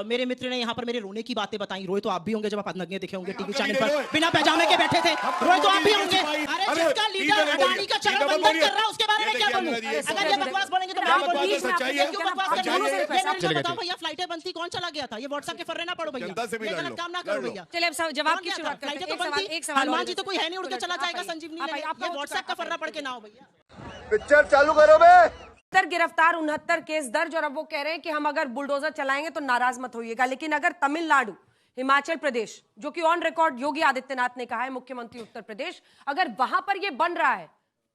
मेरे मित्र ने यहाँ पर मेरे रोने की बातें बताई। रोए तो आप भी होंगे जब आप नंगे दिखे होंगे टीवी चैनल पर, बिना पैजामे के बैठे थे। रोए तो आप भी होंगे। अरे जिसका लीडर अडानी का चरण बंधन कर रहा है उसके बारे में क्या बोलूं? अगर ये बकवास बोलेंगे तो मैं भी बोलूंगी। क्यों बकवास कर रहे हो? बताओ भैया, फ्लाइटें बंद थी, कौन चला गया था? ये व्हाट्सएप के फर्रे ना पड़ो भैया, ये गलत काम ना करो भैया। चलिए अब जवाब की शुरुआत करते हैं। एक सवाल हनुमान जी तो कोई है नहीं उड़ के चला जाएगा संजीवनी लेने। ये व्हाट्सएप का फर्रा पढ़ के ना हो भैया। पिक्चर चालू करो बे। गिरफ्तार 69 केस दर्ज, और अब वो कह रहे हैं कि हम अगर बुलडोजर चलाएंगे तो नाराज मत होइएगा। लेकिन अगर तमिलनाडु, हिमाचल प्रदेश, जो कि ऑन रिकॉर्ड योगी आदित्यनाथ ने कहा है, मुख्यमंत्री उत्तर प्रदेश, अगर वहां पर ये बन रहा है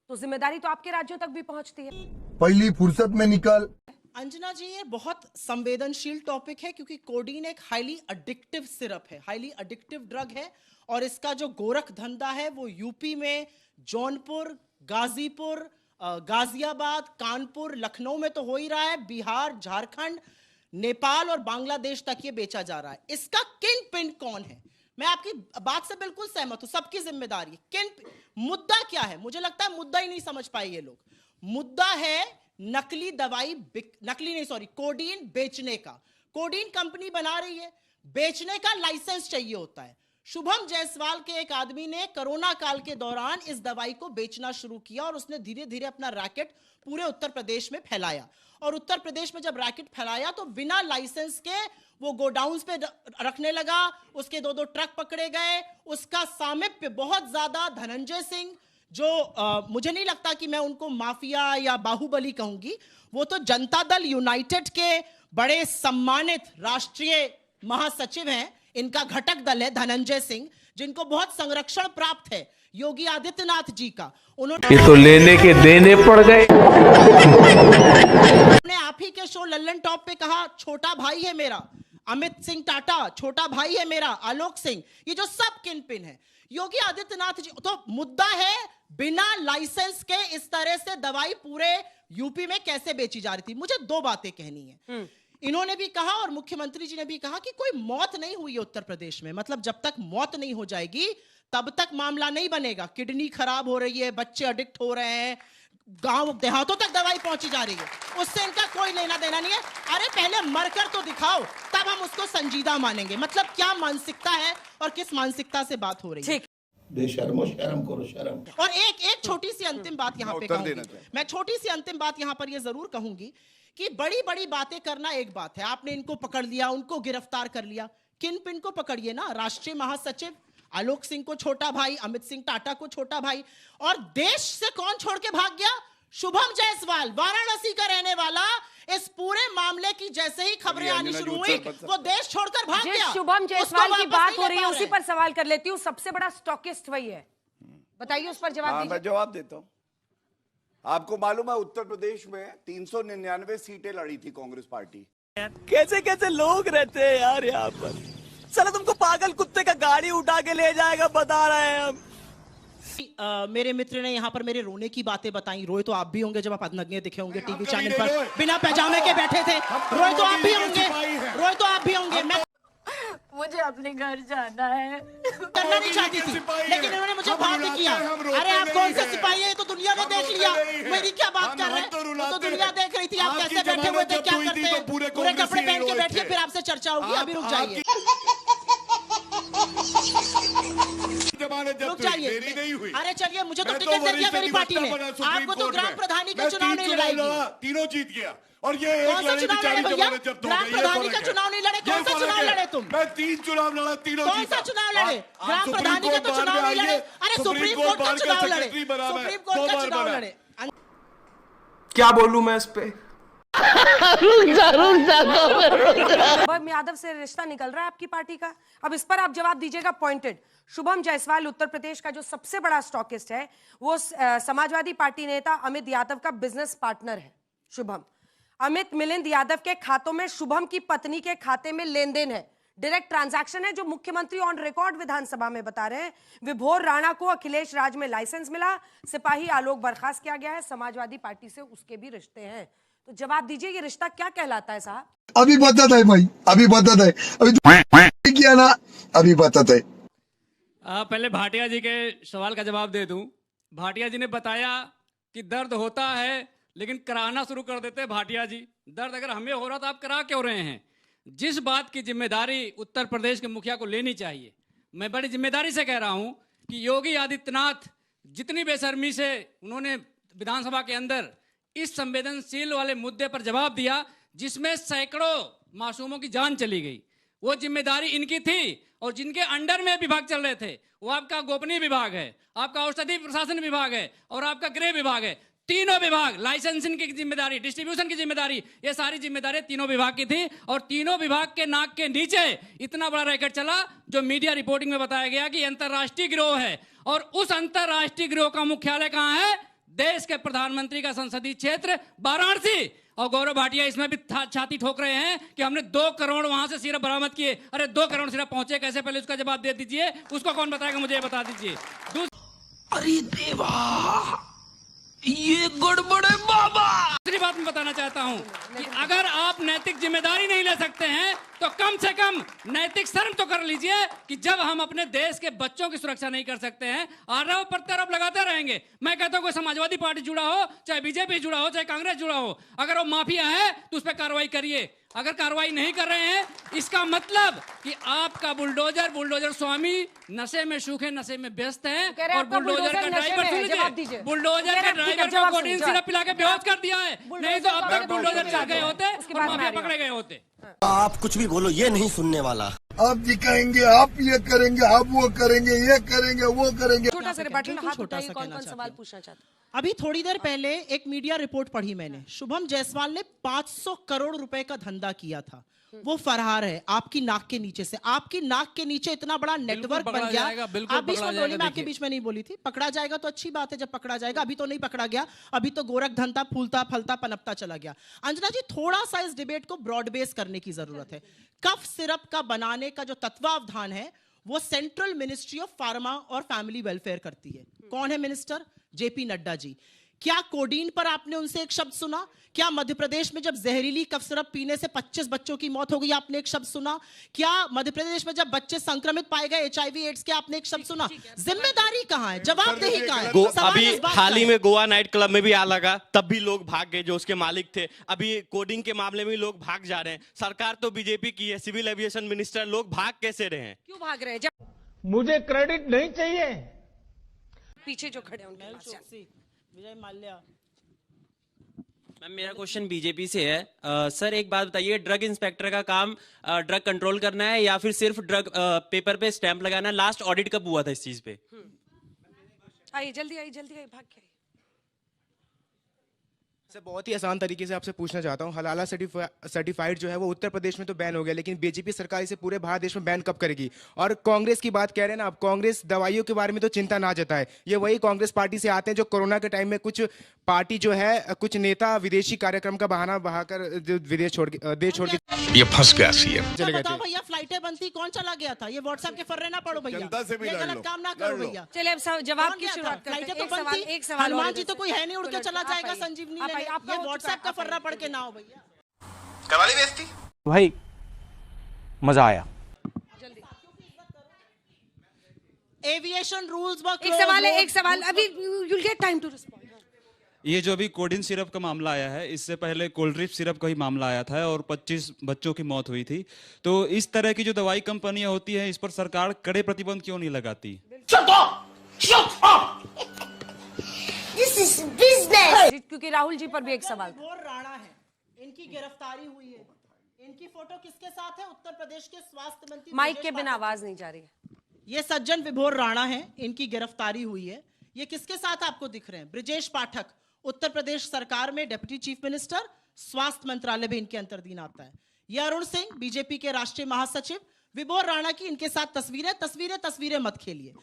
तो जिम्मेदारी तो आपके राज्यों तक भी पहुंचती है। पहली फुर्सत में निकल। अंजना जी, ये बहुत संवेदनशील टॉपिक है क्योंकि कोडीन एक हाईली एडिक्टिव सिरप है, हाईली एडिक्टिव ड्रग है। और इसका जो गोरख धंधा है वो यूपी में जौनपुर, गाजीपुर, गाजियाबाद, कानपुर, लखनऊ में तो हो ही रहा है। बिहार, झारखंड, नेपाल और बांग्लादेश तक ये बेचा जा रहा है। इसका किंग पिन कौन है? मैं आपकी बात से बिल्कुल सहमत हूं, सबकी जिम्मेदारी। मुद्दा क्या है? मुझे लगता है मुद्दा ही नहीं समझ पाए ये लोग। मुद्दा है नकली दवाई, कोडीन बेचने का। कोडीन कंपनी बना रही है, बेचने का लाइसेंस चाहिए होता है। शुभम जायसवाल के एक आदमी ने कोरोना काल के दौरान इस दवाई को बेचना शुरू किया और उसने धीरे धीरे अपना रैकेट पूरे उत्तर प्रदेश में फैलाया। और उत्तर प्रदेश में जब रैकेट फैलाया तो बिना लाइसेंस के वो गोडाउन्स पे रखने लगा। उसके 2-2 ट्रक पकड़े गए। उसका सामिप्य बहुत ज्यादा धनंजय सिंह, जो मुझे नहीं लगता कि मैं उनको माफिया या बाहुबली कहूंगी, वो तो जनता दल यूनाइटेड के बड़े सम्मानित राष्ट्रीय महासचिव हैं। इनका घटक दल है धनंजय सिंह, जिनको बहुत संरक्षण प्राप्त है योगी आदित्यनाथ जी का। उन्होंने ये तो लेने के देने पड़ गए। उन्होंने आप ही के शो लल्लन टॉप पे कहा छोटा भाई है मेरा अमित सिंह टाटा, छोटा भाई है मेरा आलोक सिंह, ये जो सब किनपिन है योगी आदित्यनाथ जी। तो मुद्दा है बिना लाइसेंस के इस तरह से दवाई पूरे यूपी में कैसे बेची जा रही थी। मुझे 2 बातें कहनी है। इन्होंने भी कहा और मुख्यमंत्री जी ने भी कहा कि कोई मौत नहीं हुई है उत्तर प्रदेश में। मतलब जब तक मौत नहीं हो जाएगी तब तक मामला नहीं बनेगा। किडनी खराब हो रही है, बच्चे एडिक्ट हो रहे हैं, गांव देहातों तक दवाई पहुंची जा रही है, उससे इनका कोई लेना देना नहीं है। अरे पहले मरकर तो दिखाओ, तब हम उसको संजीदा मानेंगे। मतलब क्या मानसिकता है और किस मानसिकता से बात हो रही है। बेशर्मो शर्म करो शर्म। और एक छोटी सी अंतिम बात यहाँ पे कहूंगी मैं, छोटी सी अंतिम बात यहाँ पर ये जरूर कहूंगी कि बड़ी बड़ी बातें करना एक बात है। आपने इनको पकड़ लिया, उनको गिरफ्तार कर लिया, किन पिन को पकड़िए ना। राष्ट्रीय महासचिव आलोक सिंह को छोटा भाई, अमित सिंह टाटा को छोटा भाई। और देश से कौन छोड़ के भाग गया? शुभम जायसवाल, वाराणसी का रहने वाला। इस पूरे मामले की जैसे ही खबरें आनी शुरू हुई वो देश छोड़कर भाग गया। शुभम जायसवाल की बात हो रही है, उसी पर सवाल कर लेती हूँ। सबसे बड़ा स्टॉकिस्ट वही है, बताइए उस पर जवाब दीजिए। मैं जवाब देता हूँ। आपको मालूम है उत्तर प्रदेश में 399 सीटें लड़ी थी कांग्रेस पार्टी। कैसे कैसे लोग रहते हैं यार यहाँ पर। चलो तुमको पागल कुत्ते का गाड़ी उठा के ले जाएगा, बता रहे हैं हम। मेरे मित्र ने यहाँ पर मेरे रोने की बातें बताई। रोए तो आप भी होंगे जब आप नंगे दिखे होंगे टीवी चैनल पर, बिना पैजामे के बैठे थे। रोए तो आप भी होंगे, रोए तो आप भी होंगे। मैं मुझे अपने घर जाना है। करना नहीं चाहती थी, लेकिन इन्होंने मुझे बाध्य किया। अरे आप कौन से सिपाही है? तो दुनिया ने देख लिया, मेरी क्या बात कर रहे हैं? तो दुनिया देख रही थी आप कैसे बैठे हुए थे, क्या करते हैं। पूरे कपड़े पहन के बैठिए, फिर आपसे चर्चा होगी। अभी रुक जाइए, रुक जाइए। अरे चलिए, मुझे तो टिकट दे दिया मेरी पार्टी ने। आपको तो ग्राम प्रधानी का चुनाव नहीं लड़ाएगी। तीनों जीत गया। और ये कौन सा चुनाव लड़े भैया? ग्राम प्रधानी का चुनाव नहीं लड़े। कौन सा चुनाव लड़े तुम? मैं 3 चुनाव लड़ा, तीनों कौन सा चुनाव लड़े? ग्राम प्रधानी का तो चुनाव नहीं लड़े। अरे सुप्रीम कोर्ट का चुनाव लड़े, सुप्रीम कोर्ट का चुनाव लड़े। क्या बोलूं मैं इस पे? शुभम यादव से रिश्ता निकल रहा है आपकी पार्टी का। अब इस पर आप जवाब दीजिएगा पॉइंटेड। शुभम जायसवाल उत्तर प्रदेश का जो सबसे बड़ा स्टॉकिस्ट है, वो समाजवादी पार्टी नेता अमित यादव का बिजनेस पार्टनर है। शुभम, अमित मिलिंद यादव के खातों में शुभम की पत्नी के खाते में लेन देन है, डायरेक्ट ट्रांजैक्शन है, जो मुख्यमंत्री ऑन रिकॉर्ड विधानसभा में बता रहे हैं। विभोर राणा को अखिलेश राज में लाइसेंस मिला, सिपाही आलोक बर्खास्त किया गया है, समाजवादी पार्टी से उसके भी रिश्ते हैं। तो जवाब दीजिए, ये रिश्ता क्या कहलाता है साहब? अभी बताता है भाई, अभी बताता है। अभी किया ना, अभी बताता है। पहले भाटिया जी के सवाल का जवाब दे दूं। भाटिया जी ने बताया कि दर्द होता है लेकिन कराना शुरू कर देते हैं। भाटिया जी, दर्द अगर हमें हो रहा तो आप करा क्यों रहे हैं? जिस बात की जिम्मेदारी उत्तर प्रदेश के मुखिया को लेनी चाहिए, मैं बड़ी जिम्मेदारी से कह रहा हूं कि योगी आदित्यनाथ जितनी बेशर्मी से उन्होंने विधानसभा के अंदर इस संवेदनशील वाले मुद्दे पर जवाब दिया जिसमें सैकड़ों मासूमों की जान चली गई, वो जिम्मेदारी इनकी थी। और जिनके अंडर में विभाग चल रहे थे वो आपका गोपनीय विभाग है, आपका औषधि प्रशासन विभाग है और आपका गृह विभाग है। तीनों विभाग, लाइसेंसिंग की जिम्मेदारी, डिस्ट्रीब्यूशन की जिम्मेदारी, ये सारी जिम्मेदारी तीनों विभाग की थी। और तीनों विभाग के नाक के नीचे इतना बड़ा रैकेट चला जो मीडिया रिपोर्टिंग में बताया गया कि अंतरराष्ट्रीय गिरोह है। और उस अंतरराष्ट्रीय गिरोह का मुख्यालय कहां है? देश के प्रधानमंत्री का संसदीय क्षेत्र वाराणसी। और गौरव भाटिया इसमें भी छाती ठोक रहे हैं कि हमने 2 करोड़ वहां से सिर्फ बरामद किए। अरे 2 करोड़ सिर्फ पहुंचे कैसे, पहले उसका जवाब दे दीजिए। उसको कौन बताएगा, मुझे बता दीजिए। अरे देवा, ये गड़बड़ है बाबा। दूसरी बात मैं बताना चाहता हूं कि अगर आप नैतिक जिम्मेदारी नहीं ले सकते हैं तो कम से कम नैतिक शर्म तो कर लीजिए कि जब हम अपने देश के बच्चों की सुरक्षा नहीं कर सकते हैं, आरोप प्रत्यारोप लगाते रहेंगे। मैं कहता हूं कोई समाजवादी पार्टी जुड़ा हो, चाहे बीजेपी जुड़ा हो, चाहे कांग्रेस जुड़ा हो, अगर वो माफिया है तो उस पर कार्रवाई करिए। अगर कार्रवाई नहीं कर रहे हैं इसका मतलब कि आपका बुलडोजर स्वामी नशे में सूखे, नशे में व्यस्त है। और बुलडोजर का ड्राइवर, सुन लीजिए, बुलडोजर के ड्राइवर को कोडीन सिरप पिला के बेहोश कर दिया है, नहीं तो अब तक बुलडोजर चल गए होते और माफिया पकड़े गए होते। आप कुछ भी बोलो, ये नहीं सुनने वाला। आप दिखाएंगे, आप ये करेंगे, आप वो करेंगे, ये करेंगे, वो करेंगे। छोटा सा बटन हाथ छोटा उठाइए, सा कौन कहना कौन चाहते सवाल हैं। पूछना चाहते हैं? अभी थोड़ी देर पहले एक मीडिया रिपोर्ट पढ़ी मैंने, शुभम जायसवाल ने 500 करोड़ रुपए का धंधा किया था। वो फरार है आपकी नाक के नीचे से। आपकी नाक के नीचे इतना बड़ा नेटवर्क बन गया। आप बीच में बोली, मैं आपके बीच में नहीं बोली थी। पकड़ा जाएगा तो अच्छी बात है, जब पकड़ा जाएगा। अभी तो नहीं पकड़ा गया, अभी तो गोरख धंधा फूलता फलता पनपता चला गया। अंजना जी, थोड़ा सा इस डिबेट को ब्रॉड बेस करने की जरूरत है। कफ सिरप का बनाने का जो तत्वावधान है वो सेंट्रल मिनिस्ट्री ऑफ फार्मा और फैमिली वेलफेयर करती है। कौन है मिनिस्टर? जेपी नड्डा जी। क्या कोडीन पर आपने उनसे एक शब्द सुना? क्या मध्य प्रदेश में जब जहरीली कफ सिरप पीने से 25 बच्चों की मौत हो गई, आपने एक शब्द सुना? क्या मध्य प्रदेश में जब बच्चे संक्रमित पाए गए HIV एड्स के, आपने एक शब्द सुना? जिम्मेदारी कहां है? जवाबदेही कहां है? अभी हाल ही में गोवा नाइट क्लब में भी आग लगा, तब भी लोग भाग गए जो उसके मालिक थे। अभी कोडिंग के मामले में लोग भाग जा रहे हैं। सरकार तो बीजेपी की है, सिविल एविएशन मिनिस्टर, लोग भाग कैसे रहे हैं? क्यों भाग रहे हैं? जब मुझे क्रेडिट नहीं चाहिए, पीछे जो खड़े हैं उनके पास जाए। विजय माल्या। मैम, मेरा क्वेश्चन बीजेपी से है। सर, एक बात बताइए, ड्रग इंस्पेक्टर का काम ड्रग कंट्रोल करना है या फिर सिर्फ ड्रग पेपर पे स्टैंप लगाना है? लास्ट ऑडिट कब हुआ था इस चीज पे? आइए, जल्दी आइए, भाग के आइए। सर, बहुत ही आसान तरीके से आपसे पूछना चाहता हूँ, हलाला सर्टिफाइड जो है वो उत्तर प्रदेश में तो बैन हो गया, लेकिन बीजेपी सरकार इसे पूरे भारत देश में बैन कब करेगी? और कांग्रेस की बात कह रहे हैं ना आप, कांग्रेस दवाइयों के बारे में तो चिंता ना जताए। ये वही कांग्रेस पार्टी से आते हैं जो कोरोना के टाइम में कुछ पार्टी जो है, कुछ नेता विदेशी कार्यक्रम का बहाना बहाकर विदेश छोड़ के, देश छोड़ के ये फंस गया सीएम। चले गए बताओ थे। भैया, फ्लाइटें बनती, कौन चला गया था? ये व्हाट्सएप के फर्रे ना पढ़ो भैया, जनता से भी ये लड़ गलत लो, काम ना लड़ करो लो। भैया। चलिए, अब जवाब कौन की गया था? शुरुआत करते फ्लाइटें हैं। तो बनती, एक सवाल हनुमान और जी तो कोई है नहीं, उड़ के चला आप जाएगा आइए। संजीवनी आप आइए, लेने। आपका ये हो चुका, व्हाट्सएप का आप फर्रा आइए। पढ़ के ना हो भैया। करवाली बेइज्जती भाई मजा आया। एविएशन रूल्स व एक सवाल अभी, you'll get time to respond। ये जो अभी कोडिन सिरप का मामला आया है, इससे पहले कोल्ड्रिप सिरप का ही मामला आया था और 25 बच्चों की मौत हुई थी। तो इस तरह की जो दवाई कंपनियां होती हैं, इस पर सरकार कड़े प्रतिबंध क्यों नहीं लगाती? क्योंकि राहुल जी पर भी एक सवाल था। विभोर राणा है, इनकी गिरफ्तारी हुई है। इनकी फोटो किसके साथ है? उत्तर प्रदेश के स्वास्थ्य मंत्री माइक ब्रजेश के बिना पाठक। आवाज नहीं जा रही है। ये सज्जन विभोर राणा है, इनकी गिरफ्तारी हुई है। ये किसके साथ आपको दिख रहे हैं? ब्रजेश पाठक, उत्तर प्रदेश सरकार में डिप्टी चीफ मिनिस्टर, स्वास्थ्य मंत्रालय भी इनके अंतर्धीन आता है। ये अरुण सिंह, बीजेपी के राष्ट्रीय महासचिव। विभोर राणा की इनके साथ तस्वीरें मत खेलिए।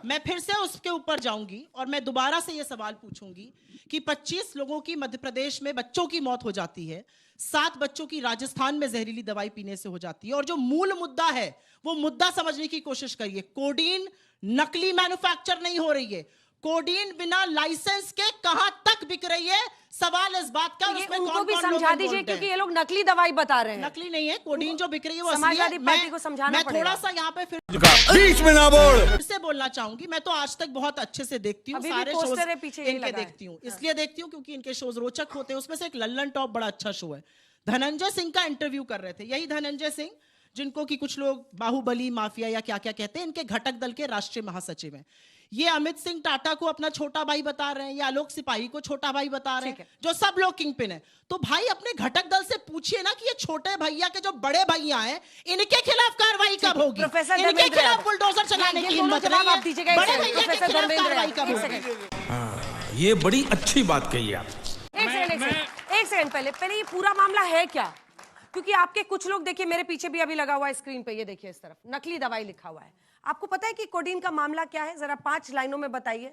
मैं फिर से उसके ऊपर जाऊंगी और मैं दोबारा से ये सवाल पूछूंगी कि 25 लोगों की मध्य प्रदेश में बच्चों की मौत हो जाती है, 7 बच्चों की राजस्थान में जहरीली दवाई पीने से हो जाती है, और जो मूल मुद्दा है वो मुद्दा समझने की कोशिश करिए। कोडीन नकली मैन्युफैक्चर नहीं हो रही है, कोडीन बिना लाइसेंस के कहां तक बिक रही है, सवाल इस बात का। तो उसमें उनको भी समझा दीजिए, क्योंकि ये लोग नकली दवाई बता रहे हैं। नकली नहीं है, कोडीन जो बिक रही है वो असली है। समाजवादी पार्टी को समझाना पड़ेगा। मैं थोड़ा सा यहाँ पे फिर बीच में ना बोल। फिर से बोलना चाहूंगी, मैं तो आज तक बहुत अच्छे से देखती हूँ, सारे शोज पीछे इनके देखती हूँ। इसलिए देखती हूँ क्योंकि इनके शोज रोचक होते हैं। उसमें से एक लल्लन टॉप बड़ा अच्छा शो है, धनंजय सिंह का इंटरव्यू कर रहे थे। यही धनंजय सिंह जिनको कि कुछ लोग बाहुबली माफिया या क्या क्या कहते हैं, इनके घटक दल के राष्ट्रीय महासचिव हैं। ये अमित सिंह टाटा को अपना छोटा भाई बता रहे हैं, या आलोक सिपाही को छोटा भाई बता रहे हैं, जो सब लोग किंग पिन है। तो भाई अपने घटक दल से पूछिए ना कि ये छोटे भैया के जो बड़े भैया हैं, इनके खिलाफ कार्रवाई कब होगी? इनके खिलाफ बुलडोजर चलाने की हिम्मत नहीं है। बड़े भैया के खिलाफ कार्रवाई कब होगी? ये बड़ी अच्छी बात कही आप। एक सेकंड पहले ये पूरा मामला है क्या? क्योंकि आपके कुछ लोग, देखिए मेरे पीछे भी अभी लगा हुआ है स्क्रीन पे, ये देखिए इस तरफ नकली दवाई लिखा हुआ है। आपको पता है कि कोडीन का मामला क्या है? जरा 5 लाइनों में बताइए।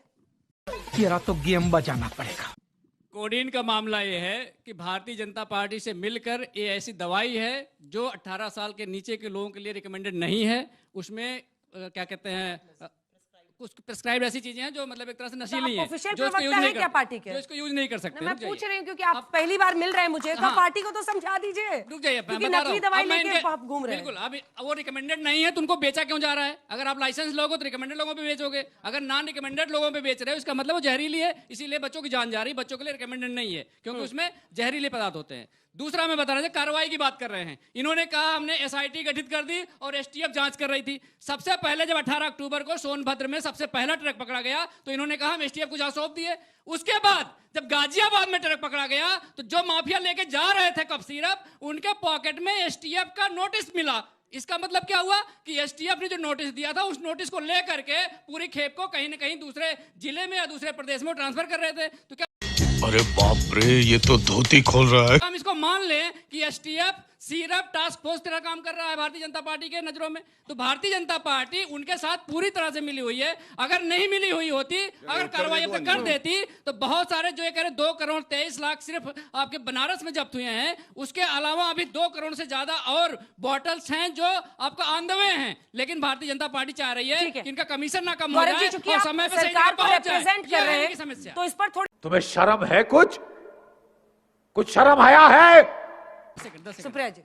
तेरा तो गेम बजाना पड़ेगा। कोडीन का मामला ये है कि भारतीय जनता पार्टी से मिलकर ये ऐसी दवाई है जो 18 साल के नीचे के लोगों के लिए रिकमेंडेड नहीं है। उसमें क्या कहते हैं, कुछ प्रिस्क्राइब ऐसी चीजें हैं जो मतलब एक तरह से नशीली हैं, ऑफिशियल जो इसको यूज प्रवक्ता नहीं है क्या पार्टी के? जो इसको यूज नहीं कर सकते। मैं पूछ रही हूँ क्योंकि आप पहली बार मिल रहे हैं मुझे, तो पार्टी को तो समझा दीजिए। रुक जाइए, क्योंकि नकली दवाई लेके आप घूम रहे हैं। बिल्कुल, अब वो रिकमेंडेड नहीं है तो उनको बेचा क्यों जा रहा है? अगर आप लाइसेंस लोगे तो रिकमेंडेड लोगों पे बेचोगे, अगर नॉन रिकमेंडेड लोगों पे बेच रहे हो इसका मतलब वो जहरीली है, इसीलिए बच्चों की जान जा रही है। बच्चों के लिए रिकमेंडेड नहीं है क्योंकि उसमें जहरीले पदार्थ होते हैं। दूसरा मैं बता रहा था, कार्रवाई की बात कर रहे हैं। इन्होंने कहा हमने एसआईटी गठित कर दी और एसटीएफ जांच कर रही थी। सबसे पहले जब 18 अक्टूबर को सोनभद्र में सबसे पहला ट्रक पकड़ा गया तो इन्होंने कहा हम एसटीएफ को जांच सौंप दिए। उसके बाद जब गाजियाबाद में ट्रक पकड़ा गया तो जो माफिया लेके जा रहे थे कफ सिरप, उनके पॉकेट में एसटीएफ का नोटिस मिला। इसका मतलब क्या हुआ कि एसटीएफ ने जो नोटिस दिया था उस नोटिस को लेकर के पूरी खेप को कहीं न कहीं दूसरे जिले में या दूसरे प्रदेश में ट्रांसफर कर रहे थे। तो क्या अरे बाप रे, ये तो धोती खोल रहा है। हम इसको मान लें कि एसटीएफ सिरप टास्क फोर्स तरह काम कर रहा है भारतीय जनता पार्टी के नजरों में, तो भारतीय जनता पार्टी उनके साथ पूरी तरह से मिली हुई है। अगर नहीं मिली हुई होती, अगर कार्रवाई अब तक कर देती तो बहुत सारे जो ये कह रहे 2 करोड़ 23 लाख सिर्फ आपके बनारस में जब्त हुए हैं। उसके अलावा अभी 2 करोड़ से ज्यादा और बॉटल्स हैं जो आपका ऑन द वे हैं। लेकिन भारतीय जनता पार्टी चाह रही है कि इनका कमीशन ना कम हो जाए और समय पे सरकार को रिप्रेजेंट कर रहे हैं, समस्या। तो इस पर थोड़ी तुम्हें शर्म है? कुछ शर्म आया है? सुप्रिया जी,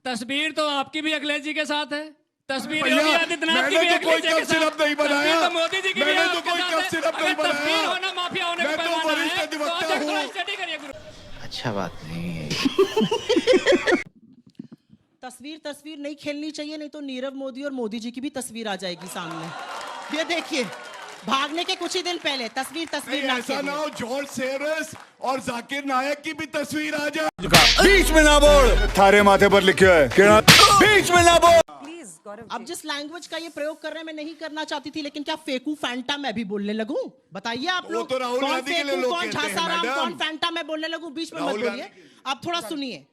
तस्वीर तो आपकी भी अखिलेश जी के साथ है, तस्वीर भैया, योगी आदित्यनाथ की भी मैंने तो कोई अखिलेश जी के कफ सिरप साथ, नहीं बनाया। तस्वीर तो मोदी जी की भी मैंने तो आपके कोई साथ कफ है। सिरप अगर नहीं बनाया। तस्वीर होना माफिया होने का मैं तो पैमाना वरिष्ठ है, अधिवक्ता तो हूँ। स्टडी करिए गुरु। अच्छा बात नहीं है। तस्वीर नहीं खेलनी चाहिए, नहीं तो नीरव मोदी और मोदी जी की भी तस्वीर आ जाएगी सामने। ये देखिए, भागने के कुछ ही दिन पहले तस्वीर ना ऐसा ना हो जॉर्ज सेरस और जाकिर नायक की भी तस्वीर आ जाए। बीच में ना बोल, थारे माथे पर लिखा है बीच में ना बोल। प्लीज गौरव। अब जिस लैंग्वेज का ये प्रयोग कर रहे हैं मैं नहीं करना चाहती थी, लेकिन क्या फेकू फैंटा मैं भी बोलने लगूं? बताइए आप लोग, तो राहुल कौन गांधी के लिए फेकू, लोग कौन कहते हैं, झांसाराम, मैडम। कौन फैंटा मैं बोलने लगूं? बीच में मत राहुल बोलिए। गांधी आप थोड़ा सुनिए।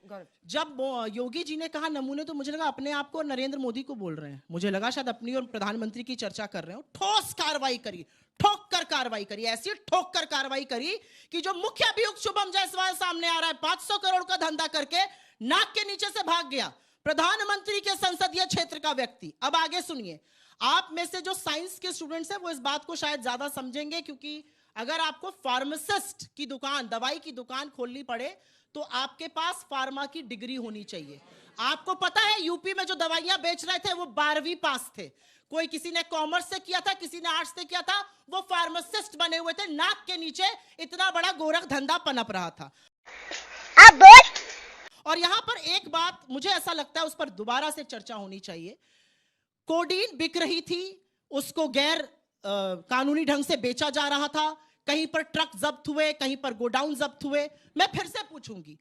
जब योगी जी ने कहा नमूने, तो मुझे लगा अपने आप को नरेंद्र मोदी को बोल रहे हैं। मुझे लगा शायद अपनी और प्रधानमंत्री की चर्चा कर रहे हो। ठोस कार्रवाई करी, ठोक कर कार्रवाई करी, ऐसी ठोक कर कार्रवाई करी कि जो मुख्य अभियुक्त शुभम जायसवाल सामने आ रहा है 500 करोड़ का धंधा करके नाक के नीचे से भाग गया, प्रधानमंत्री के संसदीय क्षेत्र का व्यक्ति। अब आगे सुनिए। आप में से जो साइंस के स्टूडेंट्स हैं वो इस बात को शायद ज्यादा समझेंगे, क्योंकि अगर आपको फार्मासिस्ट की दुकान, दवाई की दुकान खोलनी पड़े तो आपके पास फार्मा की डिग्री होनी चाहिए। आपको पता है यूपी में जो दवाइयां बेच रहे थे वो 12वीं पास थे। कोई किसी ने कॉमर्स से किया था, किसी ने आर्ट्स से किया था, वो फार्मासिस्ट बने हुए थे। नाक के नीचे इतना बड़ा गोरख धंधा पनप रहा था। अब बोल। और यहां पर एक बात मुझे ऐसा लगता है उस पर दोबारा से चर्चा होनी चाहिए। कोडीन बिक रही थी, उसको गैर कानूनी ढंग से बेचा जा रहा था, कहीं पर ट्रक जब्त हुए, कहीं पर गोडाउन जब्त हुए। मैं फिर से पूछूंगी,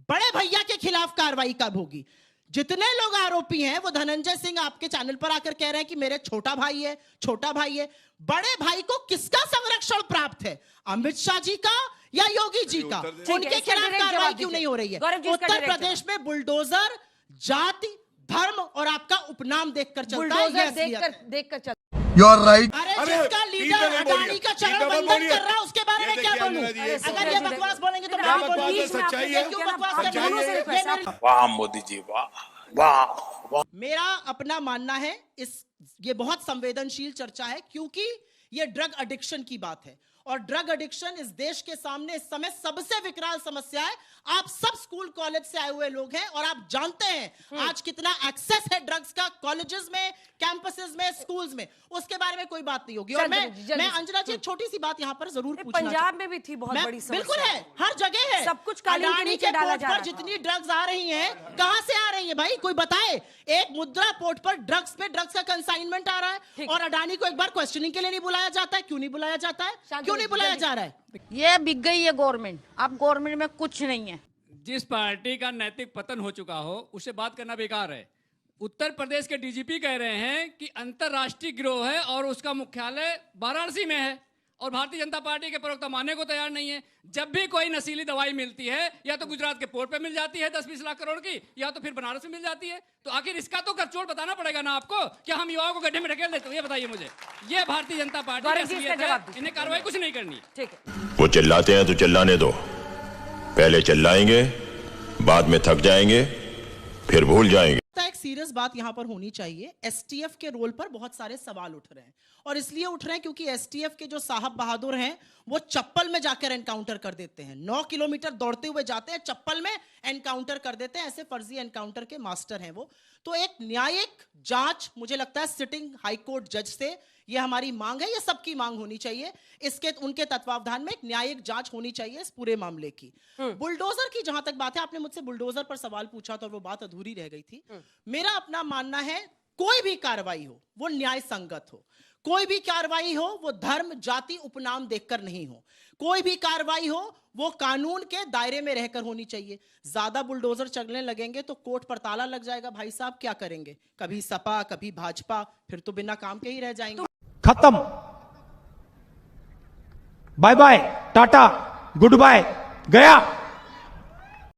बड़े भैया के खिलाफ कार्रवाई कब होगी? जितने लोग आरोपी हैं वो धनंजय सिंह आपके चैनल पर आकर कह रहे हैं कि मेरे छोटा भाई है, छोटा भाई है। बड़े भाई को किसका संरक्षण प्राप्त है? अमित शाह जी का या योगी जी का? उनके खिलाफ कार्रवाई क्यों नहीं हो रही है? उत्तर प्रदेश में बुलडोजर जाति, धर्म और आपका उपनाम देखकर चलता है। देखकर चलता। You are right. अरे जिसका लीडर अडानी का चरण वंदन कर रहा है उसके बारे में क्या बोलूं? अगर ये बकवास बोलेंगे तो मैं बोलूंगी। सच्चाई है। क्यों बकवास कर रहे हैं? वाह मोदी जी, वाह वाह। मेरा अपना मानना है ये बहुत संवेदनशील चर्चा है, क्योंकि ये ड्रग एडिक्शन की बात है और ड्रग एडिक्शन इस देश के सामने इस समय सबसे विकराल समस्या है। आप सब स्कूल कॉलेज से आए हुए लोग हैं और आप जानते हैं आज कितना एक्सेस है ड्रग्स का कॉलेजेस में, कैंपसेस में, स्कूल्स में। उसके बारे में कोई बात नहीं होगी। और मैं अंजना जी एक छोटी सी बात यहां पर जरूर पूछना पंजाब में भी थी बहुत बड़ी समस्या। बिल्कुल है, हर जगह है, सब कुछ कालीन के नीचे डाला जा रहा है। जितनी ड्रग्स आ रही हैं, कहां से आ रही है भाई, कोई बताए। एक मुद्रा पोर्ट पर ड्रग्स का कंसाइनमेंट आ रहा है और अडानी को एक बार क्वेश्चनिंग के लिए नहीं बुलाया जाता है। क्यों नहीं बुलाया जाता है, क्यों नहीं बुलाया जा रहा है? ये बिक गई है गवर्नमेंट, अब गवर्नमेंट में कुछ नहीं है। जिस पार्टी का नैतिक पतन हो चुका हो उससे बात करना बेकार है। उत्तर प्रदेश के डीजीपी कह रहे हैं कि अंतरराष्ट्रीय गिरोह है और उसका मुख्यालय वाराणसी में है और भारतीय जनता पार्टी के प्रवक्ता मानने को तैयार नहीं है। जब भी कोई नशीली दवाई मिलती है या तो गुजरात के पोर्ट पे मिल जाती है 10-20 लाख करोड़ की, या तो फिर बनारस में मिल जाती है। तो आखिर इसका तो करचोड़ बताना पड़ेगा ना आपको, क्या हम युवाओं को गड्ढे में ढकेल देते हो? ये बताइए मुझे। ये भारतीय जनता पार्टी की असलियत है, इन्हें कार्रवाई कुछ नहीं करनी। ठीक है, वो चिल्लाते हैं तो चिल्लाने दो, पहले चिल्लाएंगे, बाद में थक जाएंगे, फिर भूल जाएंगे। एक सीरियस बात यहां पर होनी चाहिए। एसटीएफ के रोल पर बहुत सारे सवाल उठ रहे हैं और इसलिए उठ रहे हैं क्योंकि एसटीएफ के जो साहब बहादुर हैं वो चप्पल में जाकर एनकाउंटर कर देते हैं। 9 किलोमीटर दौड़ते हुए जाते हैं, चप्पल में एनकाउंटर कर देते हैं। ऐसे फर्जी एनकाउंटर के मास्टर हैं वो। तो एक न्यायिक जांच मुझे लगता है सिटिंग हाईकोर्ट जज से, ये हमारी मांग है, ये सबकी मांग होनी चाहिए। इसके उनके तत्वावधान में एक न्यायिक जांच होनी चाहिए इस पूरे मामले की। बुलडोजर की जहां तक बात है, आपने मुझसे बुलडोजर पर सवाल पूछा तो वो बात अधूरी रह गई थी। मेरा अपना मानना है कोई भी कार्रवाई हो वो न्याय संगत हो, कोई भी कार्रवाई हो वो धर्म जाति उपनाम देखकर नहीं हो, कोई भी कार्रवाई हो वो कानून के दायरे में रहकर होनी चाहिए। ज्यादा बुलडोजर चलने लगेंगे तो कोर्ट पर ताला लग जाएगा। भाई साहब क्या करेंगे, कभी सपा कभी भाजपा, फिर तो बिना काम के ही रह जाएंगे। खत्म, बाय बाय, टाटा, गुड बाय, गया।